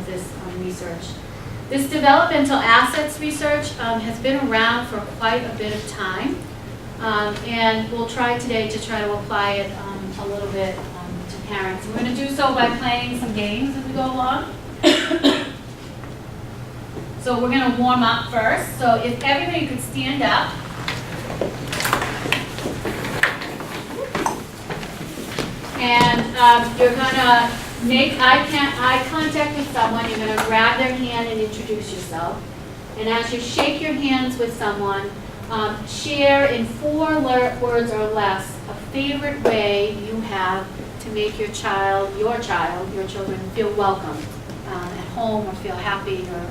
this research. This developmental assets research has been around for quite a bit of time, and we'll try today to try to apply it a little bit to parents. We're going to do so by playing some games as we go along. So we're going to warm up first. So if everybody could stand up. And you're going to make eye contact with someone. You're going to grab their hand and introduce yourself. And as you shake your hands with someone, share in 4 words or less a favorite way you have to make your children feel welcome at home, or feel happy or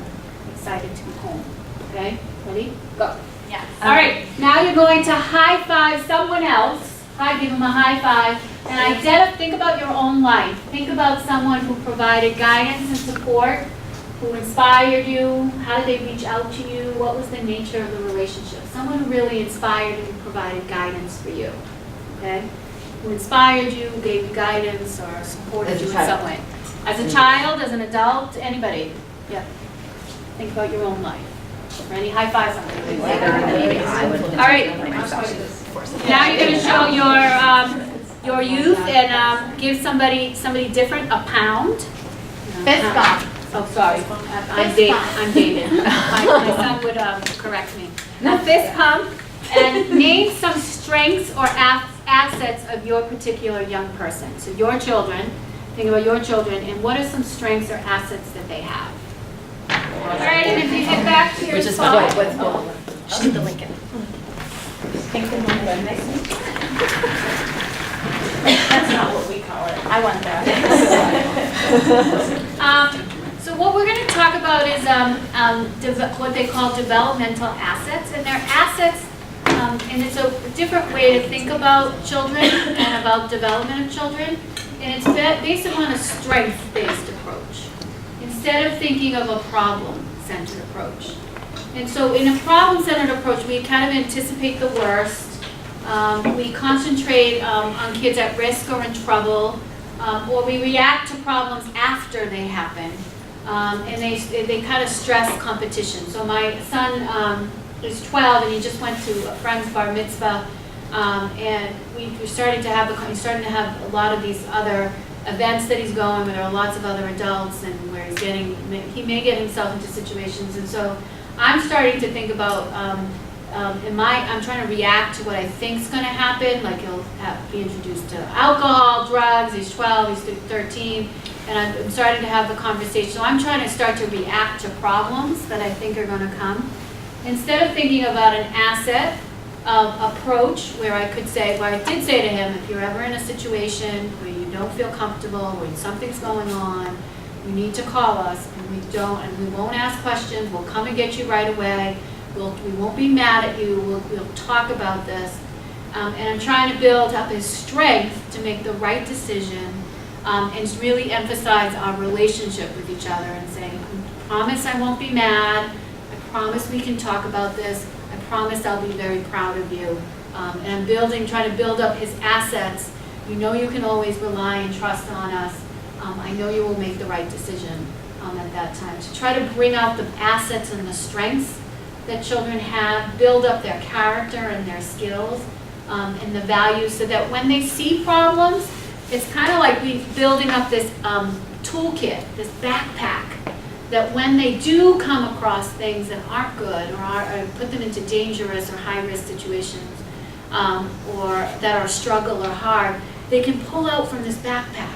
excited to be home. Okay? Ready? Go. Yeah. All right. Now you're going to high five someone else. Give them a high five. And think about your own life. Think about someone who provided guidance and support, who inspired you. How did they reach out to you? What was the nature of the relationship? Someone who really inspired and provided guidance for you. Okay? Who inspired you, gave you guidance, or supported you in some way. As a child, as an adult, anybody. Yeah. Think about your own life. Ready? High five somebody. All right. Now you're going to show your youth and give somebody different a pound. Fist bump. Oh, sorry. I'm dated. My son would correct me. A fist pump, and name some strengths or assets of your particular young person. So your children. Think about your children, and what are some strengths or assets that they have? All right, and if you get back to your spot. I'll do the Lincoln. That's not what we call it. I want that. So what we're going to talk about is what they call developmental assets, and they're assets, and it's a different way to think about children and about development of children, and it's based upon a strength-based approach instead of thinking of a problem-centered approach. And so in a problem-centered approach, we kind of anticipate the worst. We concentrate on kids at risk or in trouble, or we react to problems after they happen. And they kind of stress competition. So my son is 12, and he just went to a friend's bar mitzvah, and we're starting to have a lot of these other events that he's going where there are lots of other adults, and where he may get himself into situations. And so I'm starting to think about, I'm trying to react to what I think is going to happen, like he'll be introduced to alcohol, drugs, he's 12, he's 13, and I'm starting to have the conversation. So I'm trying to start to react to problems that I think are going to come. Instead of thinking about an asset approach where I did say to him, if you're ever in a situation where you don't feel comfortable, where something's going on, you need to call us, and we won't ask questions, we'll come and get you right away. We won't be mad at you. We'll talk about this. And I'm trying to build up his strength to make the right decision, and really emphasize our relationship with each other and saying, I promise I won't be mad. I promise we can talk about this. I promise I'll be very proud of you. And I'm trying to build up his assets. You know you can always rely and trust on us. I know you will make the right decision at that time. To try to bring out the assets and the strengths that children have, build up their character and their skills and the values, so that when they see problems, it's kind of like we're building up this toolkit, this backpack, that when they do come across things that aren't good, or put them into dangerous or high-risk situations, or that are struggle or hard, they can pull out from this backpack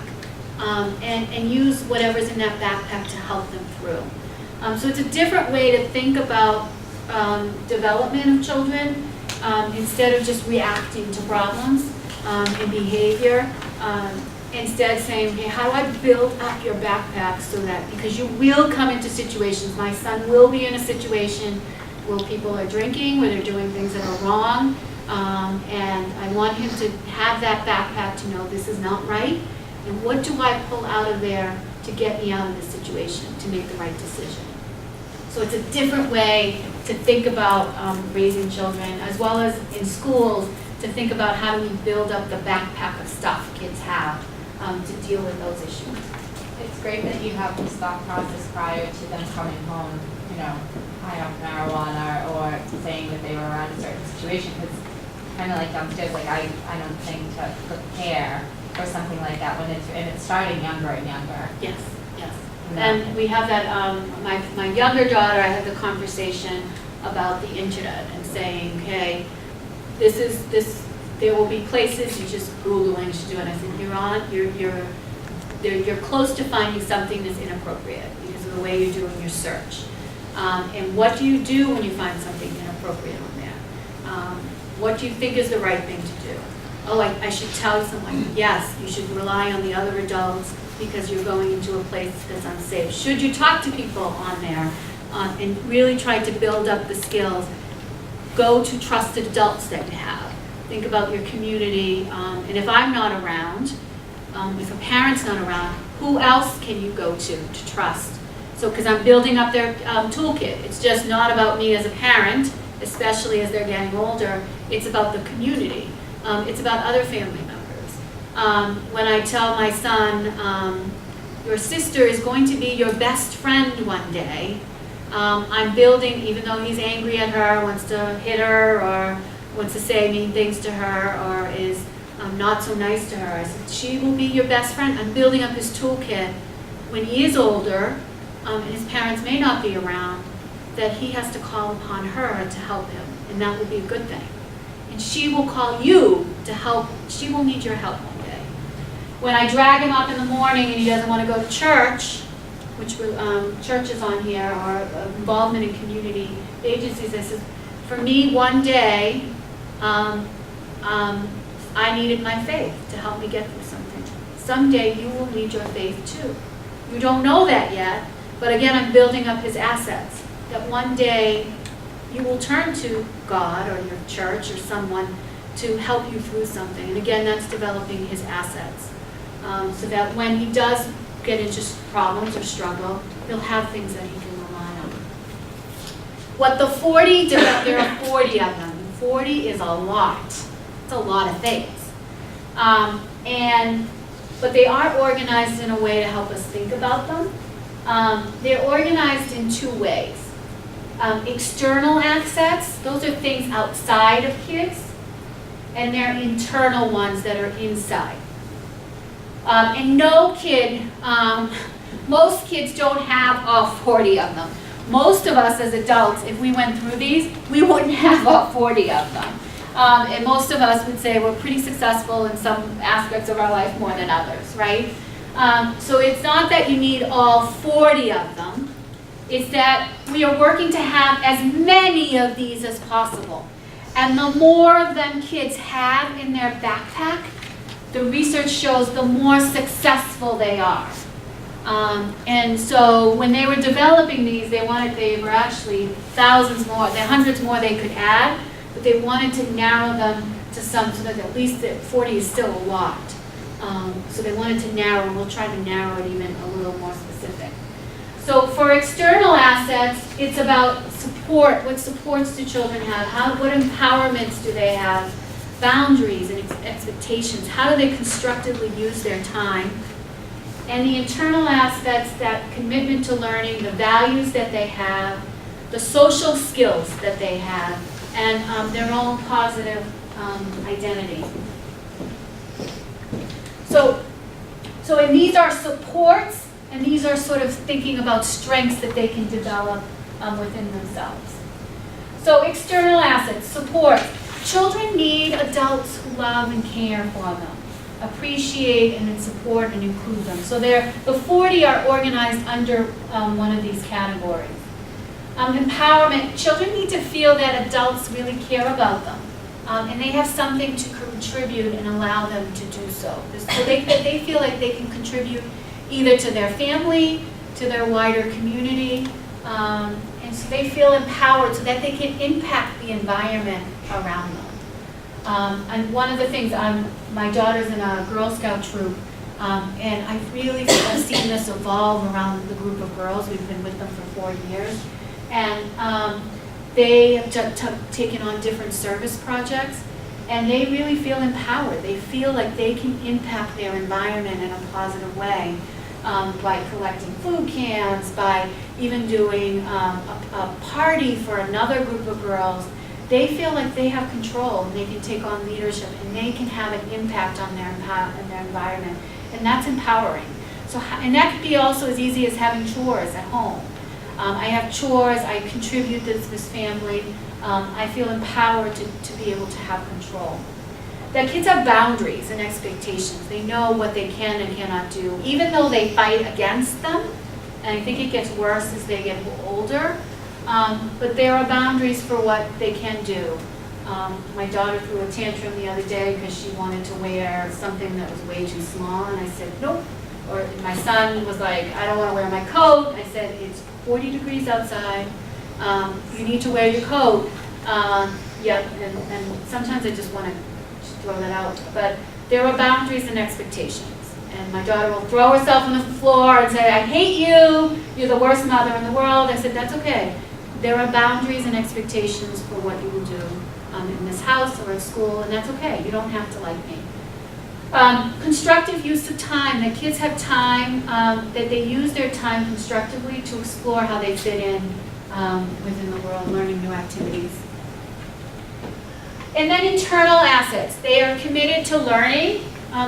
and use whatever's in that backpack to help them through. So it's a different way to think about development of children, instead of just reacting to problems and behavior. Instead saying, okay, how do I build up your backpack so that, because you will come into situations, my son will be in a situation where people are drinking, where they're doing things that are wrong, and I want him to have that backpack to know this is not right, and what do I pull out of there to get me out of this situation, to make the right decision. So it's a different way to think about raising children, as well as in schools, to think about how do we build up the backpack of stuff kids have to deal with those issues. great that you have this thought process prior to them coming home, you know, high off marijuana or saying that they were around a certain situation, because kind of like downstairs, like I don't think to prepare for something like that when it's starting younger and younger. Yes, yes. No. And we have that, my younger daughter, I had the conversation about the internet and saying, okay, there will be places you just Googling to do it. I said, you're close to finding something that's inappropriate because of the way you're doing your search. And what do you do when you find something inappropriate on there? What do you think is the right thing to do? Oh, I should tell someone, yes, you should rely on the other adults because you're going into a place that's unsafe. Should you talk to people on there and really try to build up the skills? Go to trusted adults that you have. Think about your community, and if I'm not around, if a parent's not around, who else can you go to trust? So, because I'm building up their toolkit. It's just not about me as a parent, especially as they're getting older. It's about the community. It's about other family members. When I tell my son, your sister is going to be your best friend one day, I'm building, even though he's angry at her, wants to hit her, or wants to say mean things to her, or is not so nice to her. I said, she will be your best friend. I'm building up his toolkit when he is older, and his parents may not be around, that he has to call upon her to help him, and that will be a good thing. And she will call you to help. She will need your help one day. When I drag him up in the morning and he doesn't want to go to church, which church is on here, or involvement in community agencies, I said, for me, one day, I needed my faith to help me get through something. Someday you will need your faith too. You don't know that yet, but again, I'm building up his assets. That one day you will turn to God or your church or someone to help you through something. And again, that's developing his assets. So that when he does get into problems or struggle, he'll have things that he can rely on. What the 40 do, there are 40 of them. 40 is a lot. It's a lot of things. But they are organized in a way to help us think about them. They're organized in two ways. External assets, those are things outside of kids, and they're internal ones that are inside. And no kid, most kids don't have all 40 of them. Most of us as adults, if we went through these, we wouldn't have all 40 of them. And most of us would say we're pretty successful in some aspects of our life more than others, right? So it's not that you need all 40 of them. It's that we are working to have as many of these as possible. And the more of them kids have in their backpack, the research shows the more successful they are. And so when they were developing these, they were actually thousands more, hundreds more they could add, but they wanted to narrow them to some, so that at least 40 is still a lot. So they wanted to narrow, and we'll try to narrow it even a little more specific. So for external assets, it's about support. What supports do children have? What empowerments do they have? Boundaries and expectations. How do they constructively use their time? And the internal aspects, that commitment to learning, the values that they have, the social skills that they have, and their own positive identity. So and these are supports, and these are sort of thinking about strengths that they can develop within themselves. So external assets, support. Children need adults who love and care for them, appreciate and support and include them. So the 40 are organized under one of these categories. Empowerment. Children need to feel that adults really care about them, and they have something to contribute and allow them to do so. So they feel like they can contribute either to their family, to their wider community, and so they feel empowered so that they can impact the environment around them. And one of the things, my daughter's in a Girl Scout troop, and I really have seen this evolve around the group of girls. We've been with them for 4 years. And they have taken on different service projects, and they really feel empowered. They feel like they can impact their environment in a positive way. by collecting food cans, by even doing a party for another group of girls. They feel like they have control and they can take on leadership and they can have an impact on their environment, and that's empowering. So, and that could be also as easy as having chores at home. I have chores, I contribute to this family, I feel empowered to be able to have control. That kids have boundaries and expectations. They know what they can and cannot do, even though they fight against them. And I think it gets worse as they get older. But there are boundaries for what they can do. My daughter threw a tantrum the other day because she wanted to wear something that was way too small, and I said, nope. Or my son was like, I don't want to wear my coat. I said, it's 40 degrees outside. You need to wear your coat. Yeah, and sometimes I just want to throw that out. But there are boundaries and expectations. And my daughter will throw herself on the floor and say, I hate you. You're the worst mother in the world. I said, that's okay. There are boundaries and expectations for what you will do in this house or at school, and that's okay. You don't have to like me. Constructive use of time. The kids have time, that they use their time constructively to explore how they fit in within the world, learning new activities. And then internal assets. They are committed to learning.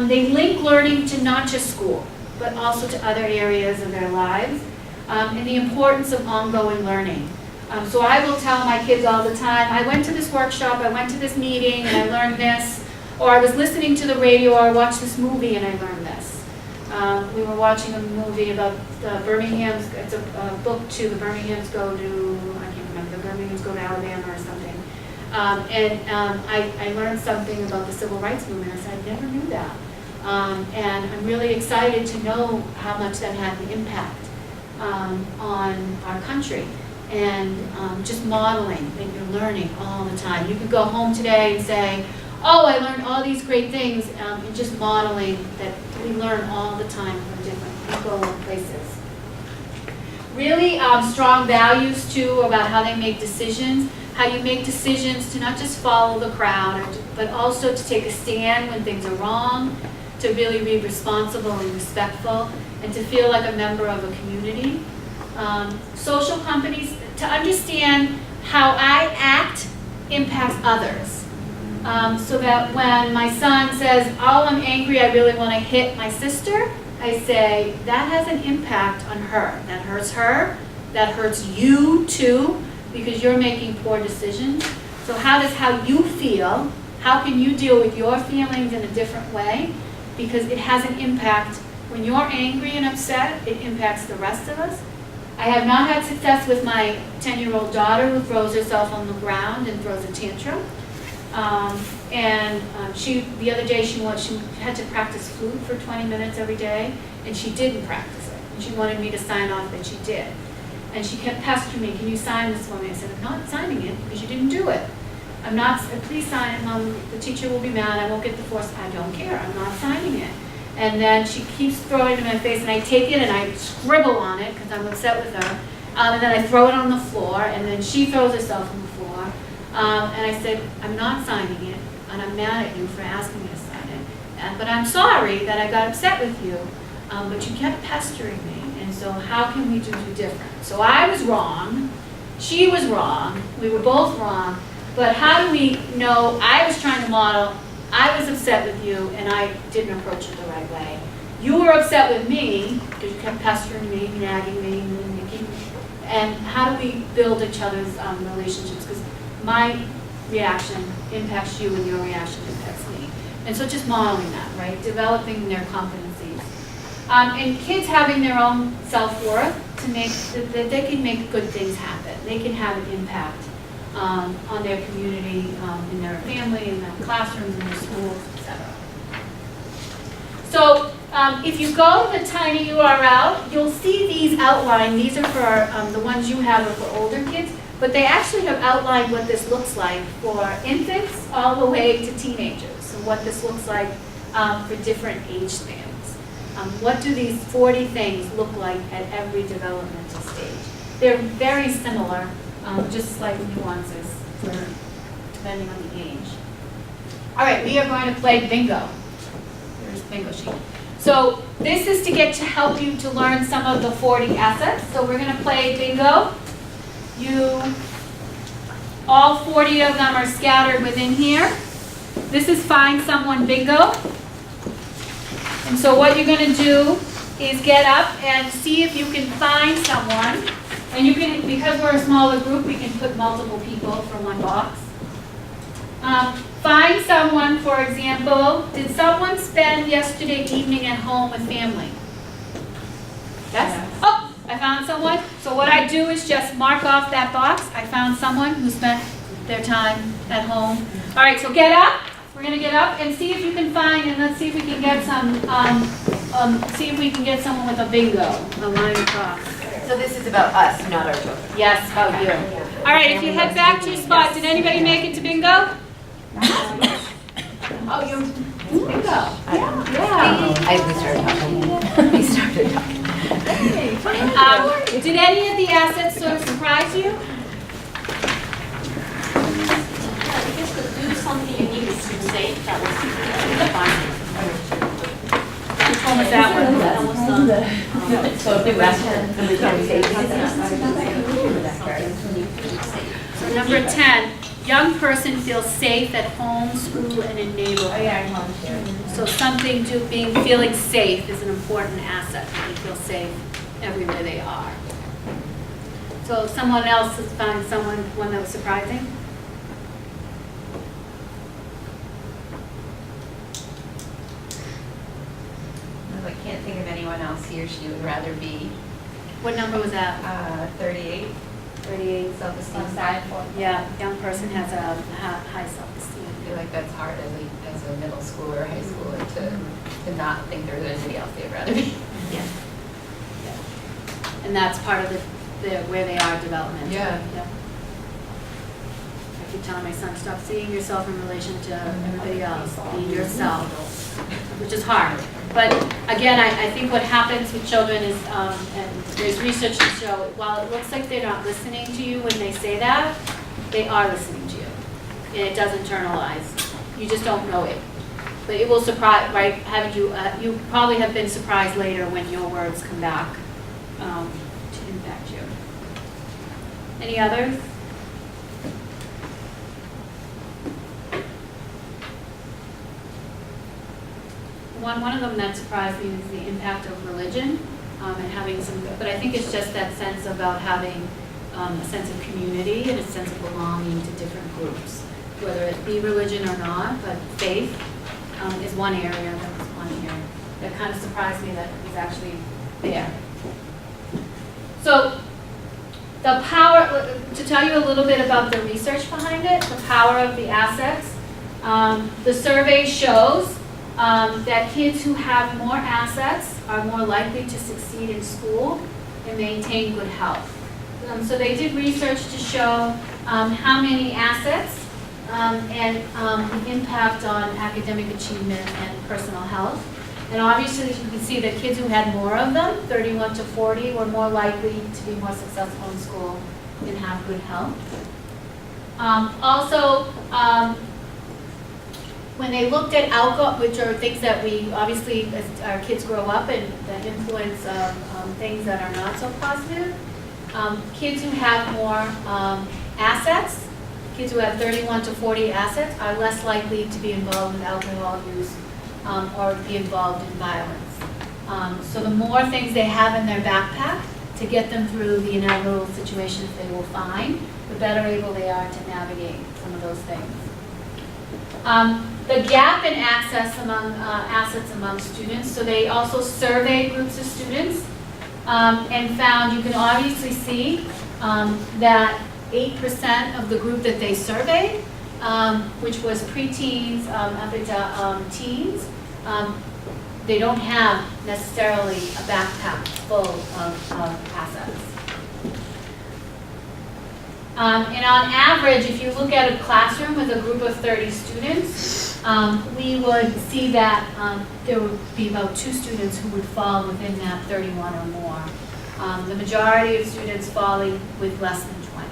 They link learning to not just school, but also to other areas of their lives, and the importance of ongoing learning. So I will tell my kids all the time, I went to this workshop, I went to this meeting, and I learned this, or I was listening to the radio, or I watched this movie and I learned this. We were watching a movie about Birmingham's, it's a book to the Birminghams go to, I can't remember, the Birminghams go to Alabama or something. I learned something about the civil rights movement. I said, I never knew that. And I'm really excited to know how much that had an impact on our country. And just modeling that you're learning all the time. You could go home today and say, oh, I learned all these great things, and just modeling that we learn all the time from different people and places. Really strong values, too, about how they make decisions, how you make decisions to not just follow the crowd, but also to take a stand when things are wrong, to really be responsible and respectful, and to feel like a member of a community. Social companies, to understand how I act impacts others. So that when my son says, oh, I'm angry, I really want to hit my sister, I say, that has an impact on her. That hurts her, that hurts you too, because you're making poor decisions. So how does how you feel, how can you deal with your feelings in a different way? Because it has an impact. When you're angry and upset, it impacts the rest of us. I have not had success with my 10-year-old daughter who throws herself on the ground and throws a tantrum. The other day she had to practice flute for 20 minutes every day, and she didn't practice it. And she wanted me to sign off that she did. And she kept pestering me, can you sign this for me? I said, I'm not signing it because you didn't do it. I'm not, please sign it, Mom, the teacher will be mad, I won't get the force. I don't care, I'm not signing it. And then she keeps throwing it in my face, and I take it and I scribble on it because I'm upset with her. And then I throw it on the floor, and then she throws herself on the floor. And I said, I'm not signing it, and I'm mad at you for asking me to sign it. But I'm sorry that I got upset with you, but you kept pestering me, and so how can we do different? So I was wrong, she was wrong, we were both wrong, but how do we know I was trying to model, I was upset with you, and I didn't approach it the right way. You were upset with me, because you kept pestering me, nagging me, and how do we build each other's relationships? Because my reaction impacts you, and your reaction impacts me. And so just modeling that, right? Developing their competencies. And kids having their own self-worth to make, that they can make good things happen. They can have an impact on their community, in their family, in their classrooms, in their schools, etc. So if you go to the tiny URL, you'll see these outlined. These are for the ones you have are for older kids, but they actually have outlined what this looks like for infants all the way to teenagers. So what this looks like for different age spans. What do these 40 things look like at every developmental stage? They're very similar, just slight nuances depending on the age. All right, we are going to play bingo. There's bingo sheet. So this is to get to help you to learn some of the 40 assets. So we're going to play bingo. All 40 of them are scattered within here. This is find someone bingo. And so what you're going to do is get up and see if you can find someone. And you can, because we're a smaller group, we can put multiple people for one box. Find someone, for example, did someone spend yesterday evening at home with family? Yes? Oh, I found someone. So what I do is just mark off that box. I found someone who spent their time at home. All right, so get up. We're going to get up and see if you can find, and let's see if we can get some, see if we can get someone with a bingo, a line across. So this is about us, not our children. Yes, about you. All right, if you head back to your spot, did anybody make it to bingo? Oh, you're bingo. Yeah. We started talking. Did any of the assets sort of surprise you? I guess to do something you need is to say that was fun. Which one was that one? That was So the rest of the So number 10, young person feels safe at home, school, and in neighborhood. So something to feeling safe is an important asset. They feel safe everywhere they are. So someone else has found one that was surprising? I can't think of anyone else he or she would rather be What number was that? 38. 38, self-esteem. Yeah, young person has a high self-esteem. I feel like that's hard as a middle schooler or high schooler to not think there's anybody else they'd rather be. Yeah. And that's part of where they are developmentally. Yeah. I keep telling my son, stop seeing yourself in relation to everybody else. Be yourself, which is hard. But again, I think what happens with children is, and there's research to show, while it looks like they're not listening to you when they say that, they are listening to you. And it does internalize. You just don't know it. But it will surprise, right? Haven't you? You probably have been surprised later when your words come back to impact you. Any others? One of them that surprised me is the impact of religion and having some, but I think it's just that sense about having a sense of community and a sense of belonging to different groups, whether it be religion or not, but faith is one area, that was one area that kind of surprised me that it was actually there. So the power, to tell you a little bit about the research behind it, the power of the assets, the survey shows that kids who have more assets are more likely to succeed in school and maintain good health. So they did research to show how many assets and the impact on academic achievement and personal health. And obviously you can see that kids who had more of them, 31 to 40, were more likely to be more successful in school and have good health. When they looked at alcohol, which are things that we, obviously, as our kids grow up and that influence things that are not so positive, kids who have more assets, kids who have 31 to 40 assets, are less likely to be involved with alcohol use or be involved in violence. So the more things they have in their backpack to get them through the inevitable situations they will find, the better able they are to navigate some of those things. The gap in access among assets among students, so they also surveyed groups of students and found, you can obviously see that 8% of the group that they surveyed, which was preteens up into teens, they don't have necessarily a backpack full of assets. And on average, if you look at a classroom with a group of 30 students, we would see that there would be about 2 students who would fall within that 31 or more. The majority of students falling with less than 20.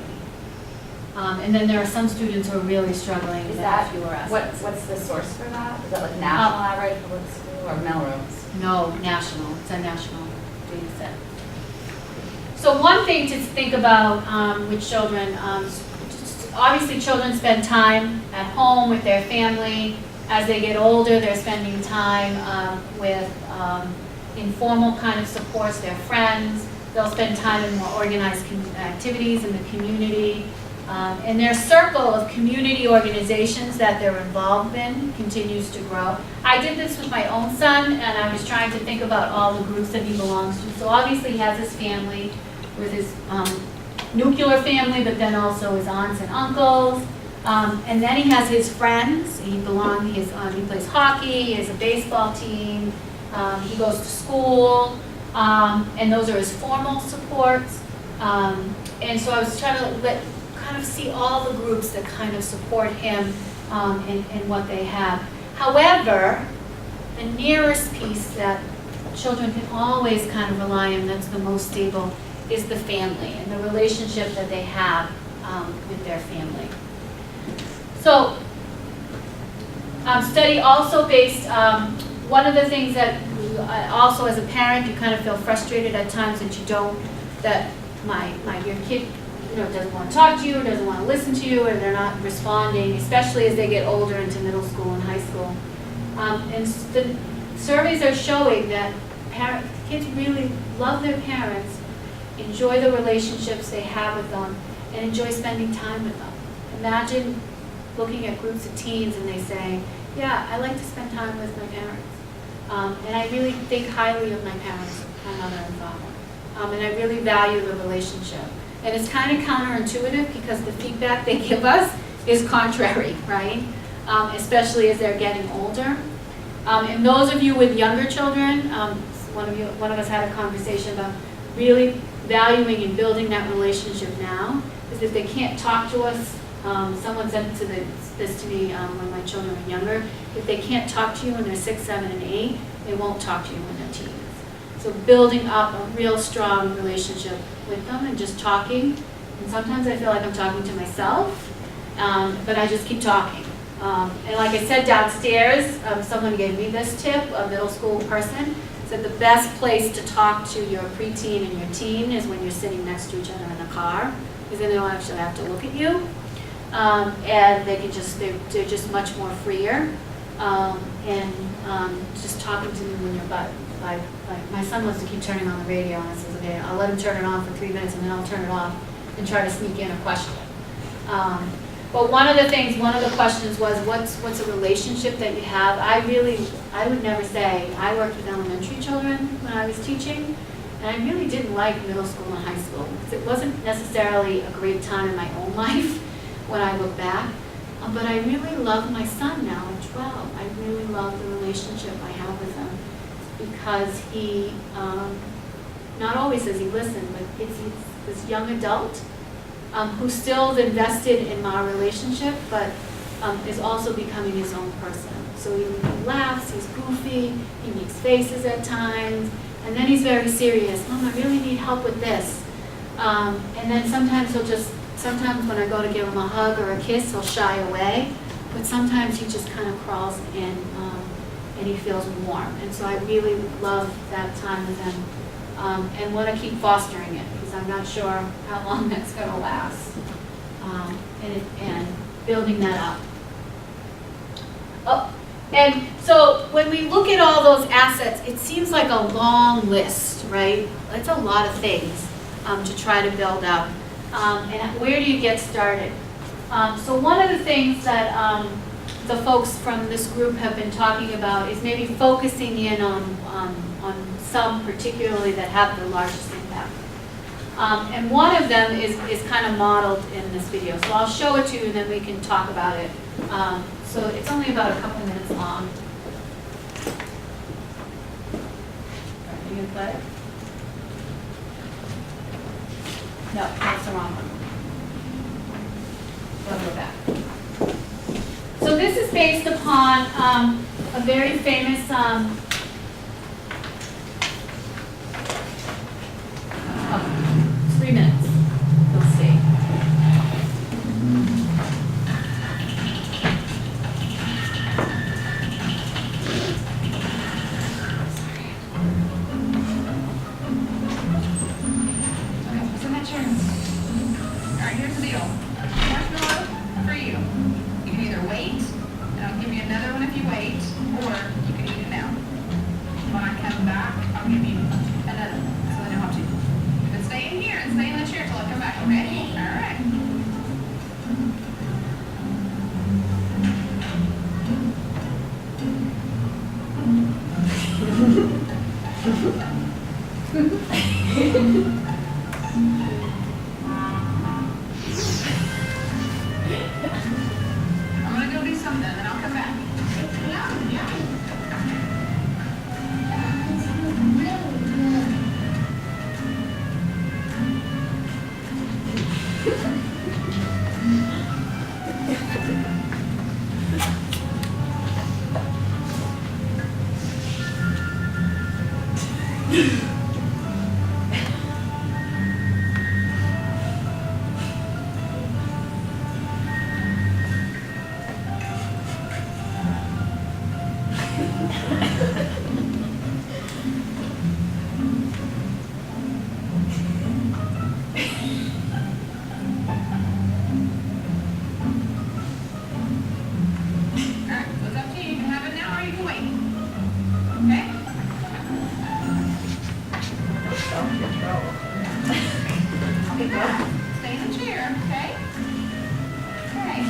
And then there are some students who are really struggling Is that have that, fewer assets. what's the source for that? Is that like national average, public school, or Melrose? No, national, it's a national data set. So one thing to think about with children, obviously children spend time at home with their family. As they get older, they're spending time with informal kind of supports, their friends. They'll spend time in more organized activities in the community. And their circle of community organizations that they're involved in continues to grow. I did this with my own son, and I was trying to think about all the groups that he belongs to. So obviously he has his family with his nuclear family, but then also his aunts and uncles. And then he has his friends. He plays hockey, he has a baseball team, he goes to school, and those are his formal supports. And so I was trying to kind of see all the groups that kind of support him in what they have. However, the nearest piece that children can always kind of rely on, that's the most stable, is the family and the relationship that they have with their family. So, study also based, one of the things that also as a parent, you kind of feel frustrated at times that you don't, that your kid doesn't want to talk to you, or doesn't want to listen to you, and they're not responding, especially as they get older into middle school and high school. And the surveys are showing that kids really love their parents, enjoy the relationships they have with them, and enjoy spending time with them. Imagine looking at groups of teens and they say, yeah, I like to spend time with my parents. And I really think highly of my parents, my mother and father. And I really value the relationship. And it's kind of counterintuitive because the feedback they give us is contrary, right? Especially as they're getting older. And those of you with younger children, one of us had a conversation about really valuing and building that relationship now. Because if they can't talk to us, someone said this to me when my children were younger, if they can't talk to you when they're 6, 7, and 8, they won't talk to you when they're teens. So building up a real strong relationship with them and just talking. And sometimes I feel like I'm talking to myself, but I just keep talking. And like I said downstairs, someone gave me this tip, a middle school person, said the best place to talk to your preteen and your teen is when you're sitting next to each other in a car, because then they don't actually have to look at you. And they can they're just much more freer. And just talking to me when you're like my son wants to keep turning on the radio, and I says, okay, I'll let him turn it on for 3 minutes and then I'll turn it off and try to sneak in a question. But one of the questions was, what's a relationship that you have? I would never say, I worked with elementary children when I was teaching, and I really didn't like middle school and high school, because it wasn't necessarily a great time in my own life when I look back. But I really love my son now at 12. I really love the relationship I have with him, because he, not always does he listen, but he's this young adult who's still invested in my relationship, but is also becoming his own person. So he laughs, he's goofy, he makes faces at times, and then he's very serious. Mom, I really need help with this. And then sometimes sometimes when I go to give him a hug or a kiss, he'll shy away, but sometimes he just kind of crawls in and he feels warm. And so I really love that time with him and want to keep fostering it, because I'm not sure how long that's going to last, and building that up. Oh, and so when we look at all those assets, it seems like a long list, right? It's a lot of things to try to build up. And where do you get started? So one of the things that the folks from this group have been talking about is maybe focusing in on some particularly that have the largest impact. And one of them is kind of modeled in this video. So I'll show it to you and then we can talk about it. So it's only about a couple minutes long. Are you going to play it? No, that's the wrong one. Go back. So this is based upon a very famous oh, 3 minutes. You'll see. Sure. All right, here's the deal. Marshmallow for you. You can either wait, and I'll give you another one if you wait, or you can eat it now. When I come back, I'll give you another one, so I know how to. But stay in here and stay in the chair till I come back, okay? All right. I'm gonna go do something, then I'll come back. Yeah, yeah. Alright, so it's up to you. You can have it now or you can wait. Okay? Okay, good. Stay in the chair, okay? Okay.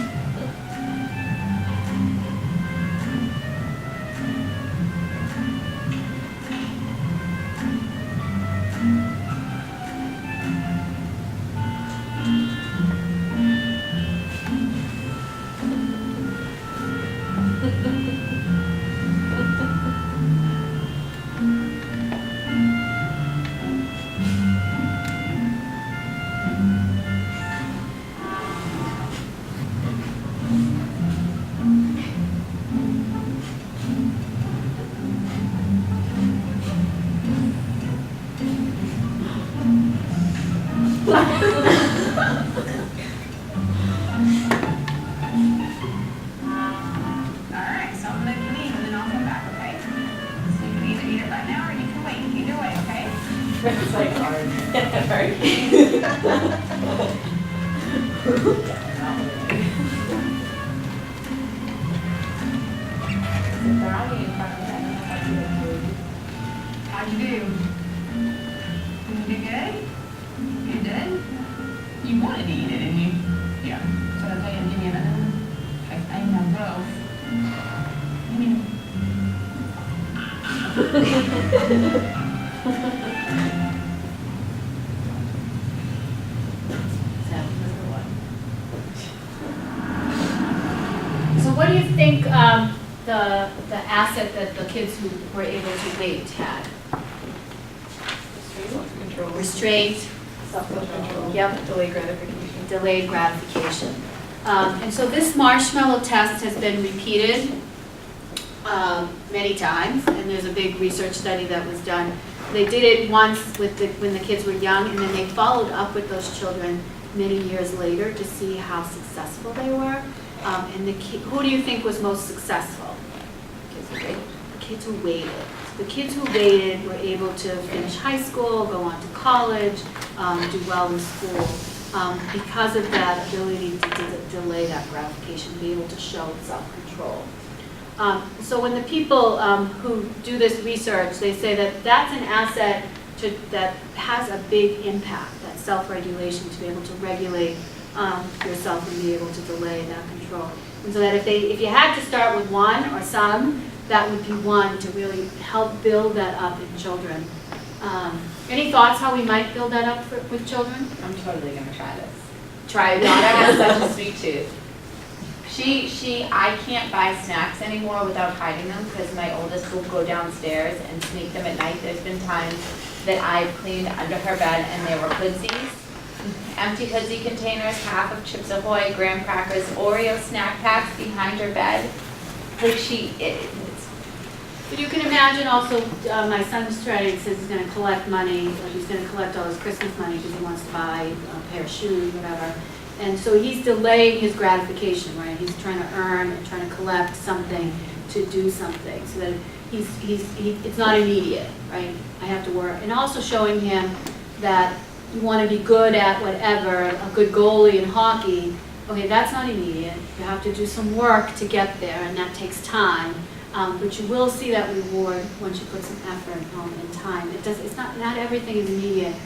Alright, so I'm gonna leave and then I'll come back, okay? So you can either eat it right now or you can wait. Either way, okay? It's like hard. Right? How'd you do? You did good? You did? You wanted to eat it, didn't you? Yeah. So I'll tell you, give me another one. Okay, I know both. Give me So what do you think the asset that the kids who were able to wait had? Control. Restraint, Self-control. Yep. Delayed gratification. delayed gratification. And so this marshmallow test has been repeated many times, and there's a big research study that was done. They did it once when the kids were young, and then they followed up with those children many years later to see how successful they were. And who do you think was most successful? The kids who waited. The kids who waited were able to finish high school, go on to college, do well in school, because of that ability to delay that gratification, be able to show self-control. So when the people who do this research, they say that that's an asset that has a big impact, that self-regulation, to be able to regulate yourself and be able to delay that control. And so that if you had to start with one or some, that would be one to really help build that up in children. Any thoughts how we might build that up with children? I'm totally gonna try this. Try it. Daughter has such a sweet tooth. I can't buy snacks anymore without hiding them because my oldest will go downstairs and sneak them at night. There's been times that I've cleaned under her bed and there were hoodsies, empty hoodsie containers, half of Chips Ahoy, graham crackers, Oreo snack packs behind her bed. Like But you can imagine also, my son's trying, says he's gonna collect money, like he's gonna collect all his Christmas money because he wants to buy a pair of shoes, whatever. And so he's delaying his gratification, right? He's trying to earn and trying to collect something to do something, so that it's not immediate, right? I have to work. And also showing him that you want to be good at whatever, a good goalie in hockey, okay, that's not immediate. You have to do some work to get there, and that takes time. But you will see that reward once you put some effort and time. It's not everything is immediate.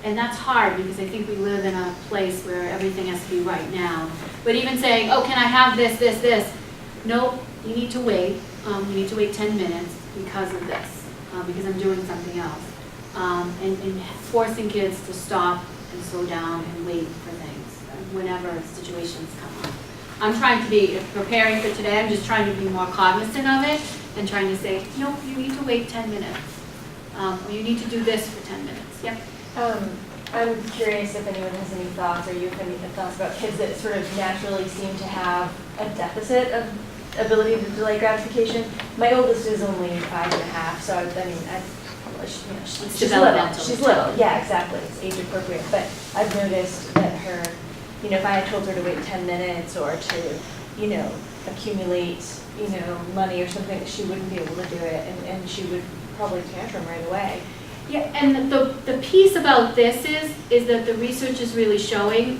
And that's hard because I think we live in a place where everything has to be right now. But even saying, oh, can I have this? Nope, you need to wait. You need to wait 10 minutes because of this, because I'm doing something else. And forcing kids to stop and slow down and wait for things whenever situations come up. I'm trying to be, preparing for today, I'm just trying to be more cognizant of it and trying to say, no, you need to wait 10 minutes. Or you need to do this for 10 minutes. Yep. I'm curious if anyone has any thoughts, or you have any thoughts about kids that sort of naturally seem to have a deficit of ability to delay gratification. My oldest is only 5.5, so she's little. She's little, yeah, exactly. It's age appropriate. But I've noticed that her, if I had told her to wait 10 minutes or to, accumulate, money or something, she wouldn't be able to do it, and she would probably tantrum right away. Yeah, and the piece about this is that the research is really showing,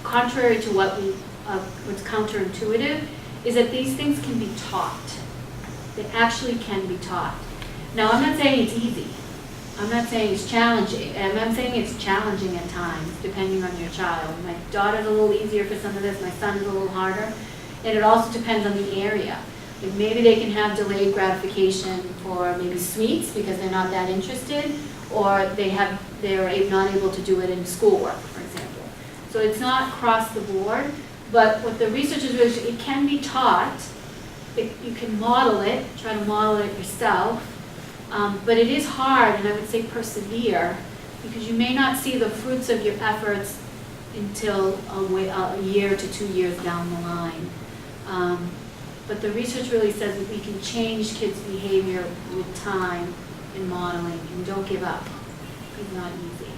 contrary to what's counterintuitive, is that these things can be taught. They actually can be taught. Now, I'm not saying it's easy. I'm not saying it's challenging. I'm saying it's challenging at times, depending on your child. My daughter's a little easier for some of this. My son's a little harder. And it also depends on the area. Like maybe they can have delayed gratification for maybe sweets because they're not that interested, or they're not able to do it in schoolwork, for example. So it's not across the board, but what the research is really, it can be taught. You can model it, try to model it yourself, but it is hard, and I would say persevere, because you may not see the fruits of your efforts until a year to 2 years down the line. But the research really says that we can change kids' behavior with time and modeling, and don't give up. It's not easy.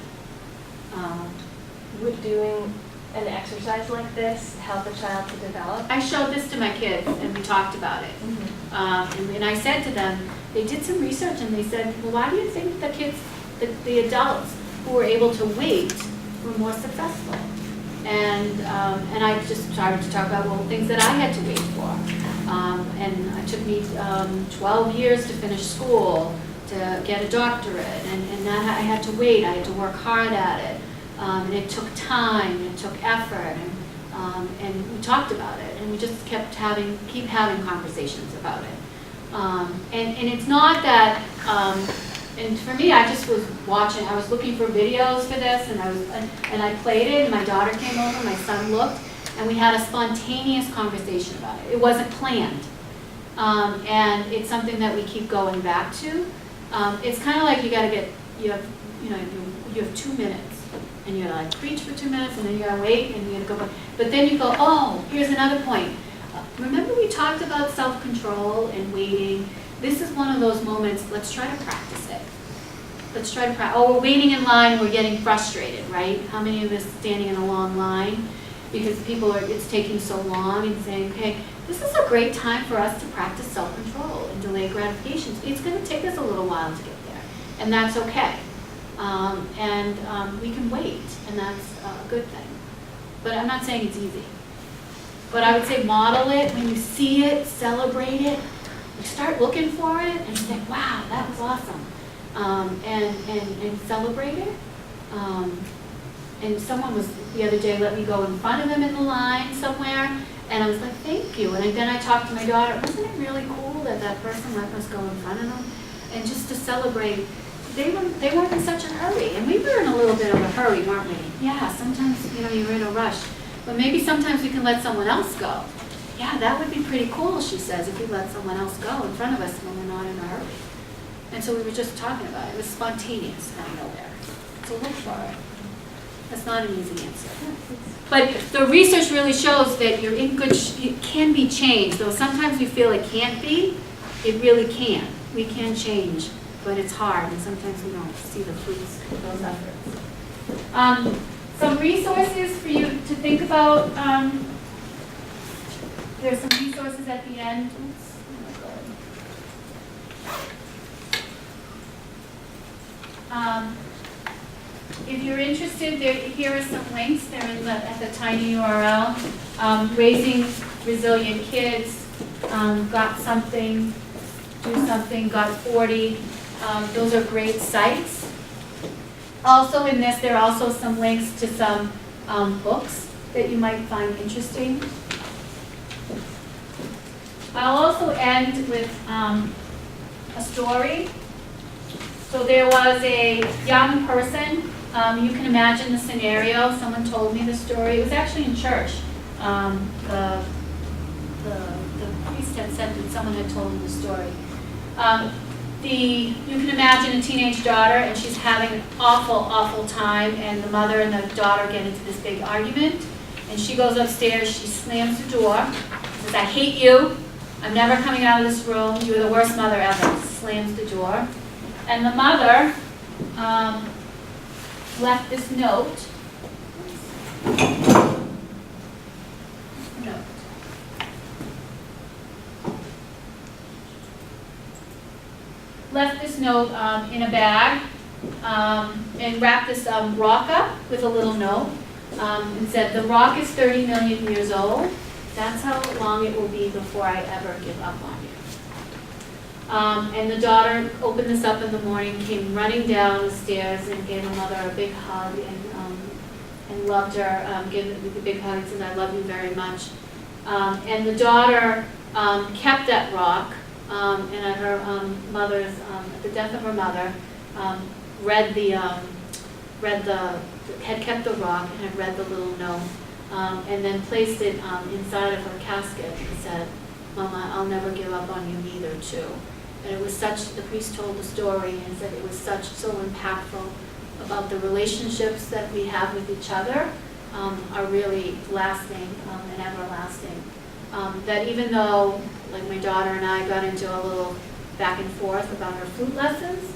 Would doing an exercise like this help a child to develop? I showed this to my kids, and we talked about it. Mm-hmm. And I said to them, they did some research, and they said, well, why do you think the kids, the adults who were able to wait were more successful? And I just started to talk about, well, things that I had to wait for. And it took me 12 years to finish school, to get a doctorate, and that I had to wait, I had to work hard at it. And it took time, and it took effort, and we talked about it, and we just keep having conversations about it. And it's not that, and for me, I just was watching, I was looking for videos for this, and I played it, and my daughter came over, my son looked, and we had a spontaneous conversation about it. It wasn't planned. And it's something that we keep going back to. It's kind of like you have 2 minutes, and you gotta preach for 2 minutes, and then you gotta wait, and you gotta go back. But then you go, oh, here's another point. Remember we talked about self-control and waiting? This is one of those moments, let's try to practice it. Let's try to practice. Oh, we're waiting in line, we're getting frustrated, right? How many of us standing in a long line because it's taking so long, and saying, okay, this is a great time for us to practice self-control and delay gratification. It's gonna take us a little while to get there, and that's okay. We can wait, and that's a good thing. But I'm not saying it's easy. But I would say model it. When you see it, celebrate it. You start looking for it, and you think, wow, that was awesome. And celebrate it. And someone was, the other day, let me go in front of them in the line somewhere, and I was like, thank you. And then I talked to my daughter, wasn't it really cool that that person let us go in front of them? And just to celebrate, they weren't in such a hurry, and we were in a little bit of a hurry, weren't we? Yeah, sometimes, you're in a rush. But maybe sometimes we can let someone else go. Yeah, that would be pretty cool, she says, if we let someone else go in front of us when we're not in a hurry. And so we were just talking about it. It was spontaneous out of nowhere. So look for it. That's not an easy answer. But the research really shows that you're in good, it can be changed. Though sometimes we feel it can't be, it really can. We can change, but it's hard, and sometimes we don't see the fruits of those efforts. Some resources for you to think about. There's some resources at the end. Oops. Oh my God. if you're interested, here are some links. They're at the tiny URL. Raising Resilient Kids, Got Something, Do Something, Got 40. Those are great sites. Also in this, there are also some links to some books that you might find interesting. I'll also end with a story. So there was a young person, you can imagine the scenario, someone told me the story, it was actually in church. The priest had said that someone had told him the story. You can imagine a teenage daughter and she's having an awful, awful time, and the mother and the daughter get into this big argument, and she goes upstairs, she slams the door, says, "I hate you, I'm never coming out of this room, you're the worst mother ever," slams the door. And the mother left this note. Left this note in a bag and wrapped this rock up with a little note and said, "The rock is 30 million years old. That's how long it will be before I ever give up on you." And the daughter opened this up in the morning, came running down the stairs and gave her mother a big hug and loved her, gave the big hug and said, "I love you very much." And the daughter kept that rock, and at her mother's, at the death of her mother, had kept the rock and had read the little note, and then placed it inside of her casket and said, "Mama, I'll never give up on you neither, too." And it was the priest told the story and said it was so impactful about the relationships that we have with each other are really lasting and everlasting. That even though, like, my daughter and I got into a little back and forth about her flute lessons,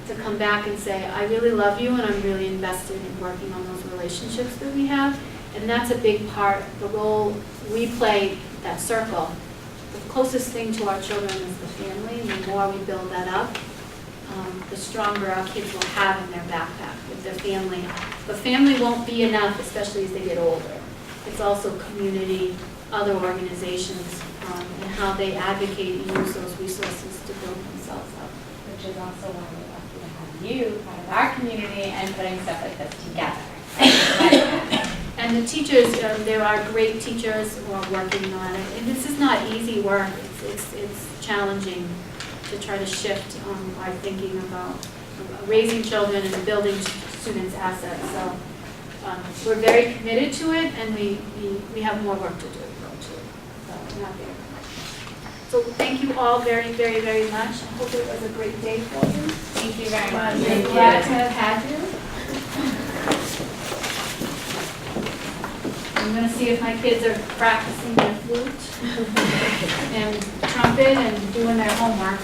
to come back and say, "I really love you and I'm really invested in working on those relationships that we have." And that's a big part, the role we play, that circle. The closest thing to our children is the family, and the more we build that up, the stronger our kids will have in their backpack with their family. But family won't be enough, especially as they get older. It's also community, other organizations, and how they advocate and use those resources to build themselves up. Which is also why we're lucky to have you part of our community and putting stuff like this together. And the teachers, there are great teachers who are working on it. And this is not easy work. It's challenging to try to shift our thinking about raising children and building students' assets. So we're very committed to it, and we have more work to do. So we're not there. So thank you all very, very, very much. I hope it was a great day for you. Thank you very much. I'm glad to have had you. I'm going to see if my kids are practicing their flute and trumpet and doing their homework.